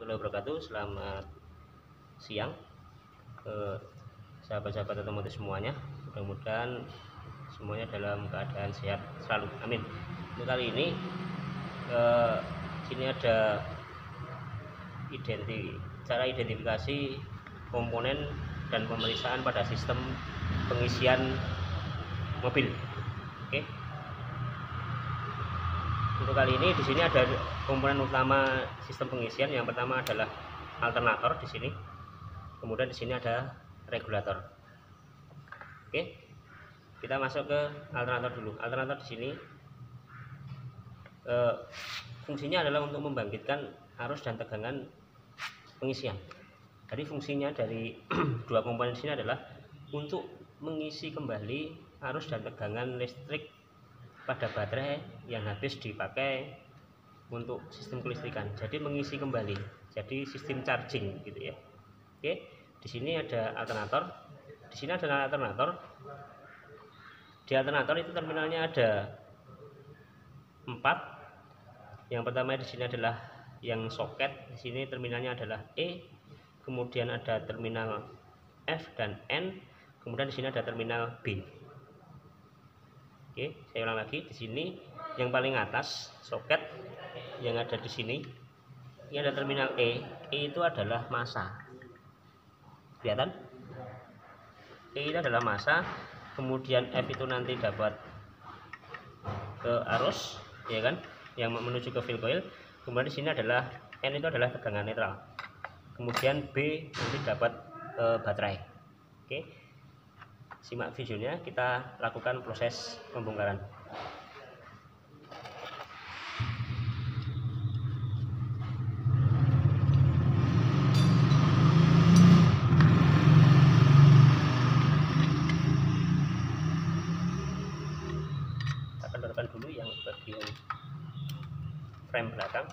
warahmatullahi wabarakatuh. Selamat siang ke sahabat-sahabat otomotif semuanya. Mudah-mudahan semuanya dalam keadaan sehat selalu. Amin. Untuk kali ini sini ada cara identifikasi komponen dan pemeriksaan pada sistem pengisian mobil. Oke. Untuk kali ini di sini ada komponen utama sistem pengisian. Yang pertama adalah alternator di sini. Kemudian di sini ada regulator. Oke. Kita masuk ke alternator dulu. Alternator di sini fungsinya adalah untuk membangkitkan arus dan tegangan pengisian. Jadi fungsinya dari dua komponen di sini adalah untuk mengisi kembali arus dan tegangan listrik pada baterai yang habis dipakai untuk sistem kelistrikan. Jadi mengisi kembali. Jadi sistem charging gitu ya. Oke, di sini ada alternator. Di sini ada alternator. Di alternator itu terminalnya ada 4. Yang pertama di sini adalah yang soket. Di sini terminalnya adalah E. Kemudian ada terminal F dan N. Kemudian di sini ada terminal B. Oke, saya ulang lagi. Di sini yang paling atas soket yang ada di sini, ini ada terminal E. E itu adalah massa. Kelihatan? E itu adalah massa. Kemudian F itu nanti dapat ke arus, ya kan? Yang menuju ke fill coil. Kemudian di sini adalah N itu adalah tegangan netral. Kemudian B nanti dapat baterai. Oke. Simak videonya, kita lakukan proses pembongkaran. Kita kendorkan dulu yang bagian frame belakang.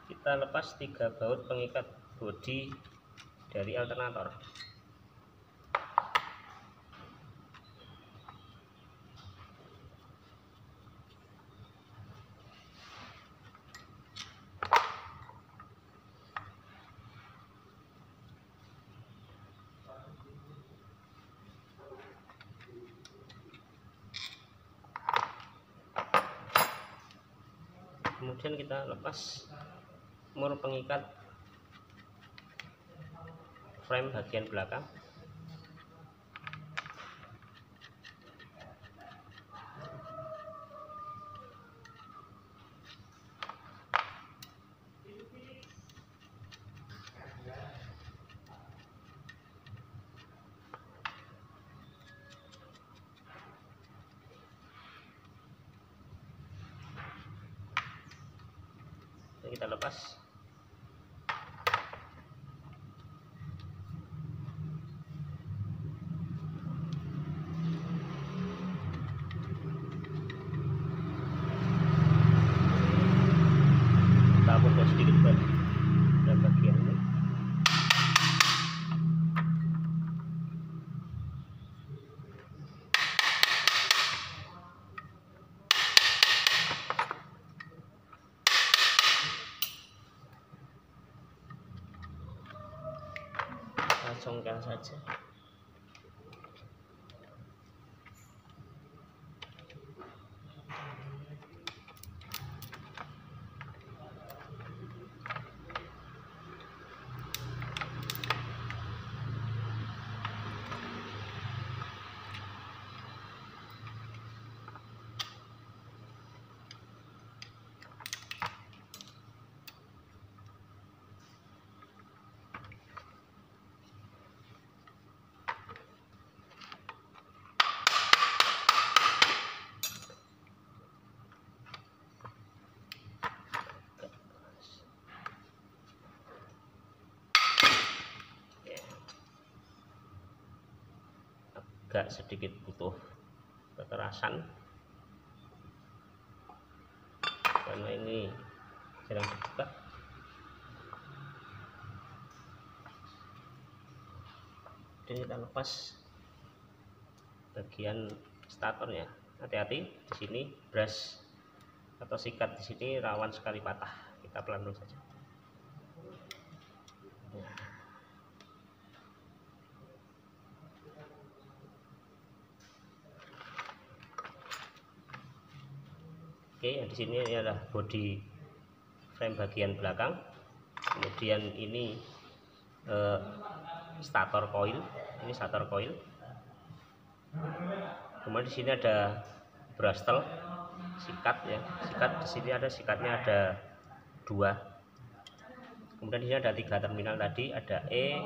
Kita lepas 3 baut pengikat bodi dari alternator. Kemudian kita lepas mur pengikat frame bagian belakang. Kita lepas. Kita potong sedikit pada bagian ini. Congkel saja. Agak sedikit butuh kekerasan karena ini jarang dibuka. Dan kita lepas bagian statornya. Hati-hati di sini brush atau sikat di sini rawan sekali patah. Kita pelan-pelan saja. Oke, di sini adalah body frame bagian belakang. Kemudian ini stator coil. Ini stator coil. Kemudian di sini ada brustle, sikat ya. Sikat di sini ada sikatnya ada 2. Kemudian di sini ada 3 terminal tadi, ada E,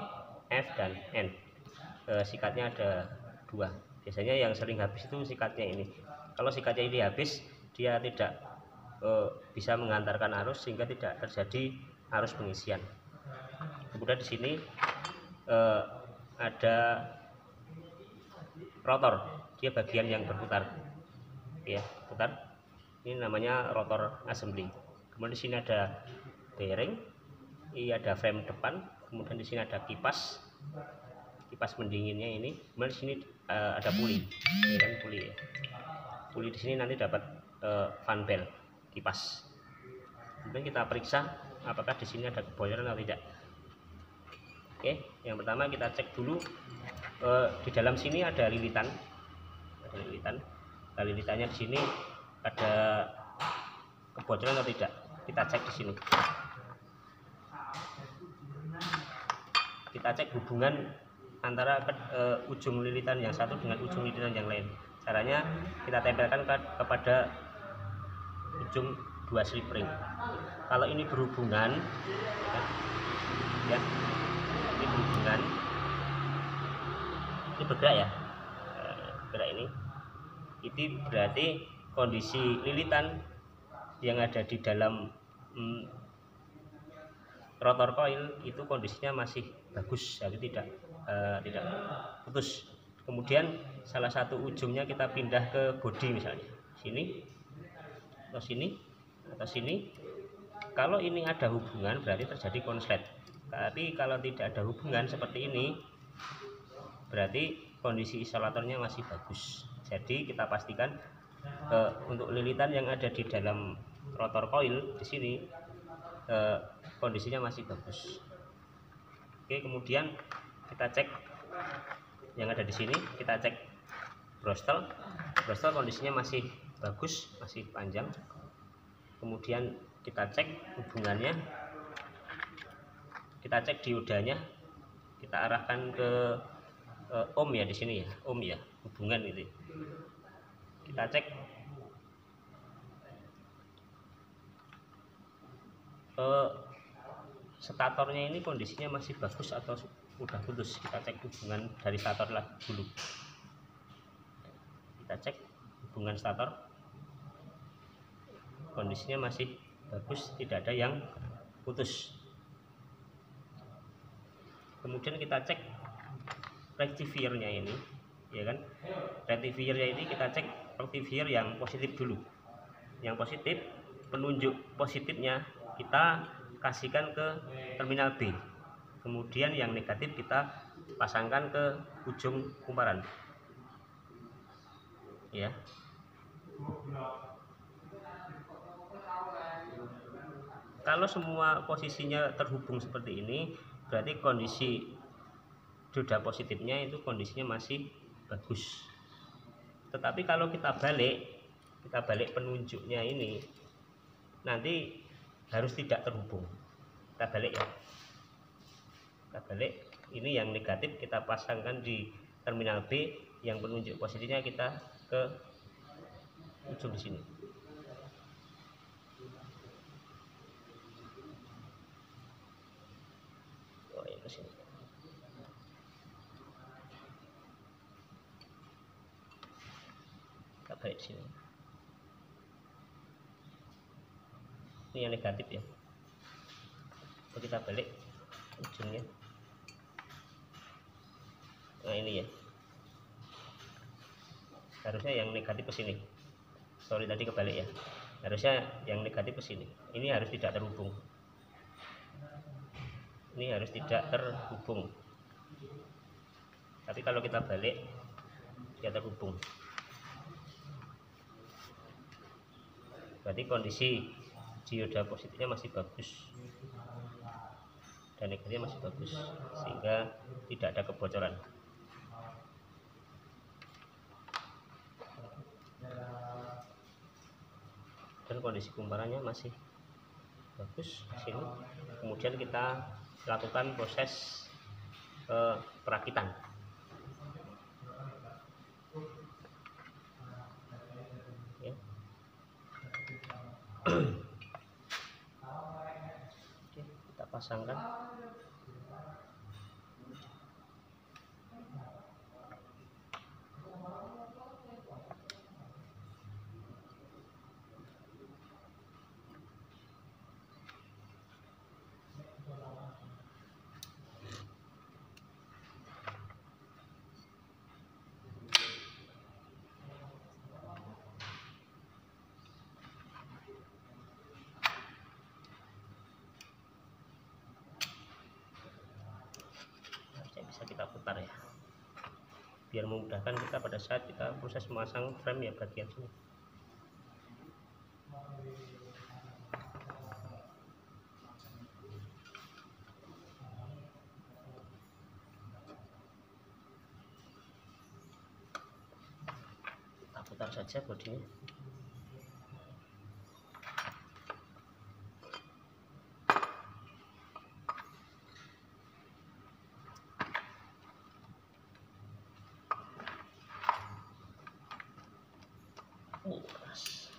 F dan N. Sikatnya ada 2. Biasanya yang sering habis itu sikatnya ini. Kalau sikatnya ini habis, dia tidak bisa mengantarkan arus sehingga tidak terjadi arus pengisian. Kemudian di sini ada rotor, dia bagian yang berputar, ya putar. Ini namanya rotor assembly. Kemudian di sini ada bearing, ini ada frame depan. Kemudian di sini ada kipas pendinginnya ini. Kemudian di sini ada puli, ya kan, puli ya. Puli di sini nanti dapat fan belt kipas. Kemudian kita periksa apakah di sini ada kebocoran atau tidak. Oke, yang pertama kita cek dulu di dalam sini ada lilitan. Nah, lilitannya di sini ada kebocoran atau tidak. Kita cek di sini. Kita cek hubungan antara ujung lilitan yang satu dengan ujung lilitan yang lain. Caranya kita tempelkan kepada ujung 2 slip ring. Kalau ini berhubungan, ya, ini berhubungan, ini bergerak ya, bergerak ini berarti kondisi lilitan yang ada di dalam rotor coil itu kondisinya masih bagus, jadi tidak putus. Kemudian salah satu ujungnya kita pindah ke bodi, misalnya sini atau sini atau sini. Kalau ini ada hubungan berarti terjadi konslet. Tapi kalau tidak ada hubungan seperti ini berarti kondisi isolatornya masih bagus. Jadi kita pastikan untuk lilitan yang ada di dalam rotor coil di sini kondisinya masih bagus. Oke, kemudian kita cek yang ada di sini, kita cek brustle kondisinya masih bagus, masih panjang. Kemudian kita cek hubungannya, kita cek diodanya, kita arahkan ke ohm ya, di sini ya, ohm ya, hubungan itu. Kita cek statornya ini kondisinya masih bagus atau udah putus. Kita cek hubungan dari stator lagi dulu. Kita cek hubungan stator, kondisinya masih bagus, tidak ada yang putus. Kemudian kita cek rectiviernya ini, ya kan, rectiviernya ini kita cek rectivier yang positif dulu. Yang positif, penunjuk positifnya kita kasihkan ke terminal B. Kemudian yang negatif kita pasangkan ke ujung kumparan, ya. Kalau semua posisinya terhubung seperti ini, berarti kondisi roda positifnya itu kondisinya masih bagus. Tetapi kalau kita balik penunjuknya ini, nanti harus tidak terhubung. Kita balik ya, kita balik. Ini yang negatif kita pasangkan di terminal B, yang penunjuk positifnya kita ke ujung di sini. Oh, ini ke sini. Kita balik di sini. Ini yang negatif ya. Kita balik ujungnya. Nah, ini ya. Harusnya yang negatif ke sini. Sorry, tadi kebalik ya. Harusnya yang negatif ke sini. Ini harus tidak terhubung. Ini harus tidak terhubung. Tapi kalau kita balik dia terhubung. Berarti kondisi dioda positifnya masih bagus dan negatifnya masih bagus, sehingga tidak ada kebocoran. Dan kondisi kumparannya masih bagus di sini. Kemudian kita lakukan proses perakitan. Ya. Oke, kita pasangkan. Bisa kita putar ya, biar memudahkan kita pada saat kita proses memasang frame ya bagian sini. Kita putar saja bodinya. Keras.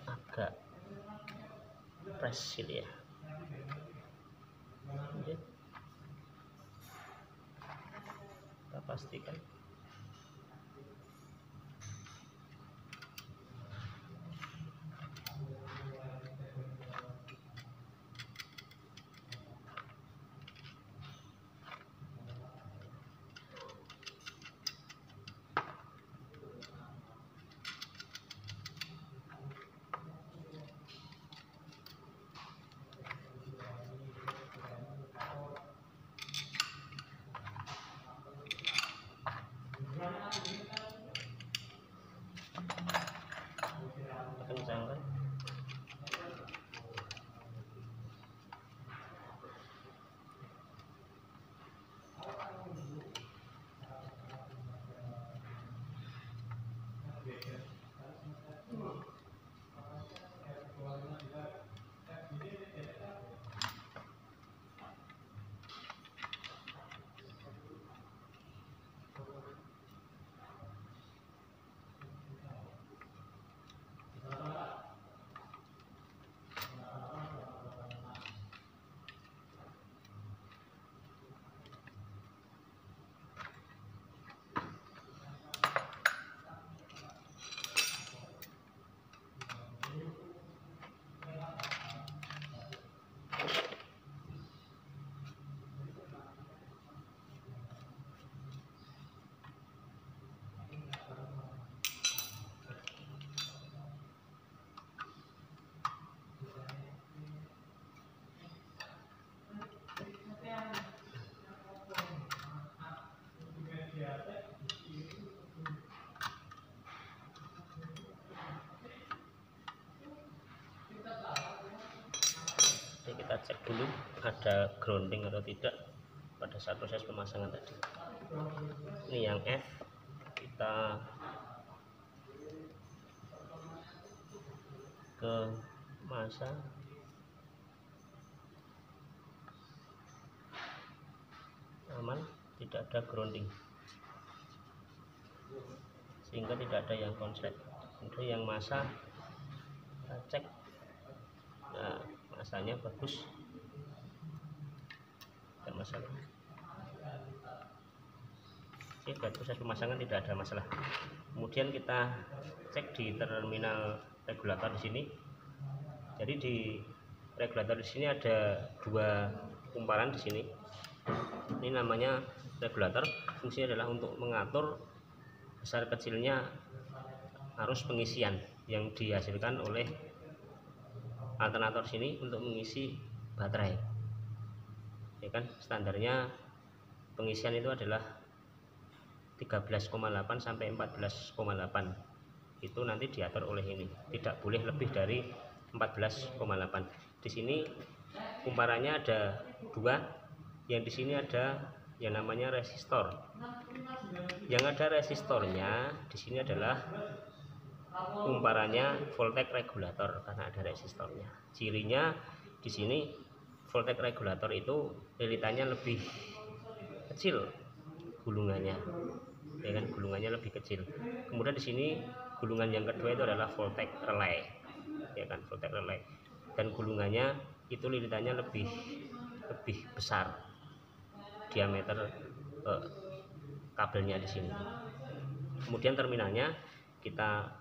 Agak press gitu ya. Oke. Kita pastikan. cek dulu ada grounding atau tidak pada saat proses pemasangan tadi. Ini yang F, kita ke masa, aman, tidak ada grounding sehingga tidak ada yang konslet. Kemudian yang masa kita cek, nah masanya bagus, tidak masalah. Oke, buat proses pemasangan tidak ada masalah. Kemudian kita cek di terminal regulator di sini. Jadi di regulator di sini ada dua kumparan di sini. Ini namanya regulator, fungsinya adalah untuk mengatur besar kecilnya arus pengisian yang dihasilkan oleh alternator sini untuk mengisi baterai. Ya kan, standarnya pengisian itu adalah 13,8 sampai 14,8. Itu nanti diatur oleh ini, tidak boleh lebih dari 14,8. Di sini kumparannya ada dua, yang di sini ada yang namanya resistor. Yang ada resistornya di sini adalah kumparannya voltage regulator karena ada resistornya. Cirinya di sini voltage regulator itu lilitannya lebih kecil gulungannya, ya kan, gulungannya lebih kecil. Kemudian di sini gulungan yang kedua itu adalah voltage relay, ya kan, voltage relay, dan gulungannya itu lilitannya lebih besar diameter kabelnya di sini. Kemudian terminalnya kita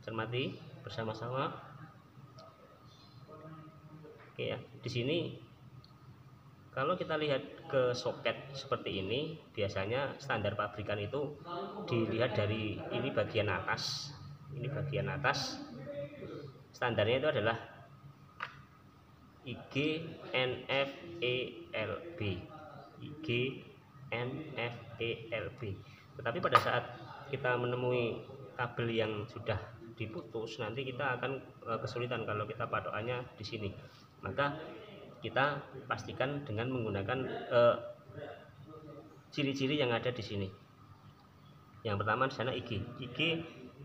cermati bersama-sama. Oke ya, di sini kalau kita lihat ke soket seperti ini, biasanya standar pabrikan itu dilihat dari ini bagian atas. Ini bagian atas. Standarnya itu adalah IG NF ELB. IG NF ELB. Tetapi pada saat kita menemui kabel yang sudah diputus, nanti kita akan kesulitan kalau kita patokannya di sini. Maka kita pastikan dengan menggunakan ciri-ciri yang ada di sini. Yang pertama di sana IG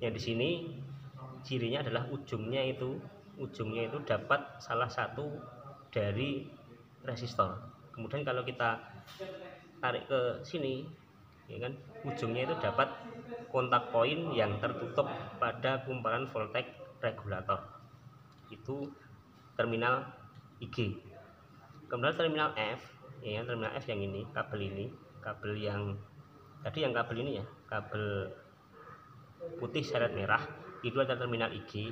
yang di sini cirinya adalah ujungnya itu dapat salah satu dari resistor. Kemudian kalau kita tarik ke sini, ya kan, ujungnya itu dapat kontak poin yang tertutup pada kumparan voltage regulator. Itu terminal IG. Kemudian terminal F, ya, terminal F yang ini, kabel yang tadi, yang kabel ini ya, kabel putih seret merah, itu ada terminal IG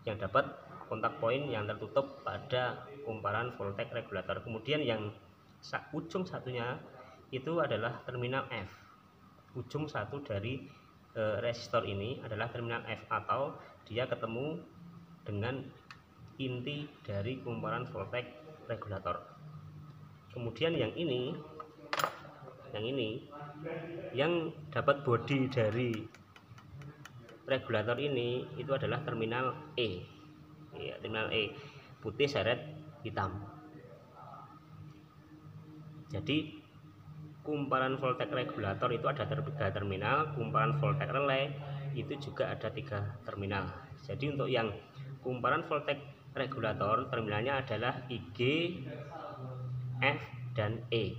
yang dapat kontak poin yang tertutup pada kumparan voltage regulator. Kemudian yang ujung satunya itu adalah terminal F. Ujung satu dari resistor ini adalah terminal F, atau dia ketemu dengan inti dari kumparan voltage regulator. Kemudian yang ini yang dapat bodi dari regulator ini itu adalah terminal E, ya, terminal E putih seret hitam. Jadi kumparan voltage regulator itu ada 3 terminal, kumparan voltage relay itu juga ada 3 terminal. Jadi untuk yang kumparan voltage regulator terminalnya adalah IG, F, dan E.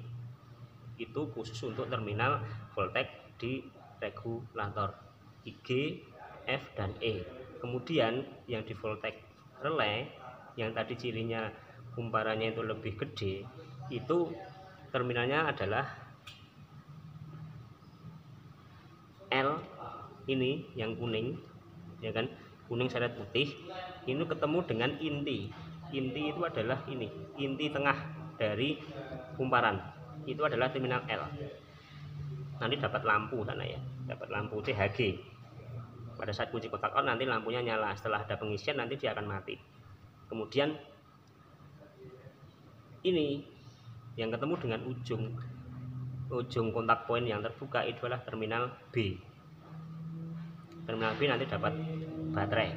Itu khusus untuk terminal voltage di regulator IG, F, dan E. Kemudian yang di voltage relay yang tadi cirinya kumparannya itu lebih gede, itu terminalnya adalah L, ini yang kuning, ya kan, kuning seret putih. Ini ketemu dengan inti itu adalah ini, inti tengah dari kumparan itu adalah terminal L. Nanti dapat lampu sana ya, dapat lampu CHG. Pada saat kunci kotak on nanti lampunya nyala, setelah ada pengisian nanti dia akan mati. Kemudian ini yang ketemu dengan ujung kontak poin yang terbuka itu adalah terminal B. Terminal B nanti dapat baterai,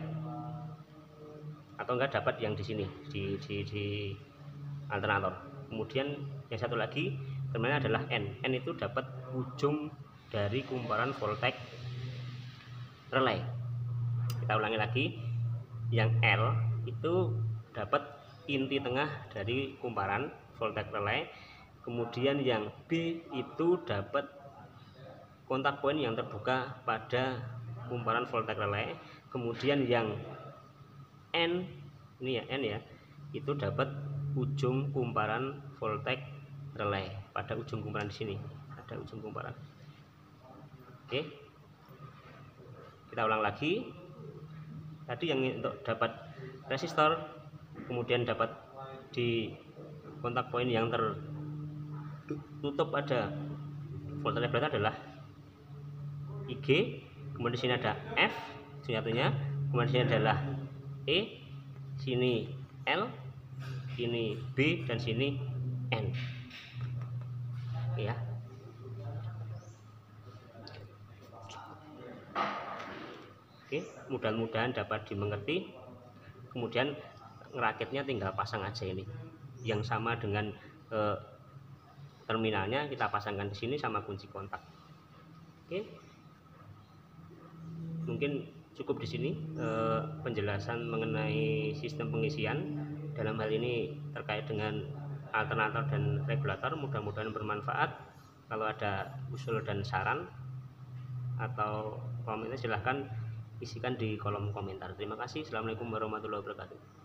atau enggak dapat yang di sini di alternator. Kemudian yang satu lagi terminalnya adalah N. N itu dapat ujung dari kumparan voltage relay. Kita ulangi lagi, yang L itu dapat inti tengah dari kumparan voltage relay. Kemudian yang B itu dapat kontak poin yang terbuka pada kumparan voltage relay. Kemudian yang N, ini ya N ya, itu dapat ujung kumparan voltage relay. Pada ujung kumparan di sini ada ujung kumparan. Oke, kita ulang lagi. Tadi yang untuk dapat resistor, kemudian dapat di kontak poin yang tertutup ada voltage regulator adalah IG, kemudian di sini ada F satunya, kemudian di sini adalah E, sini L, ini B, dan sini N. Ya. Oke, mudah-mudahan dapat dimengerti. Kemudian ngerakitnya tinggal pasang aja ini. Yang sama dengan terminalnya kita pasangkan di sini sama kunci kontak. Oke. Mungkin cukup di sini penjelasan mengenai sistem pengisian. Dalam hal ini terkait dengan alternator dan regulator. Mudah-mudahan bermanfaat. Kalau ada usul dan saran atau komentar silahkan isikan di kolom komentar. Terima kasih. Assalamualaikum warahmatullahi wabarakatuh.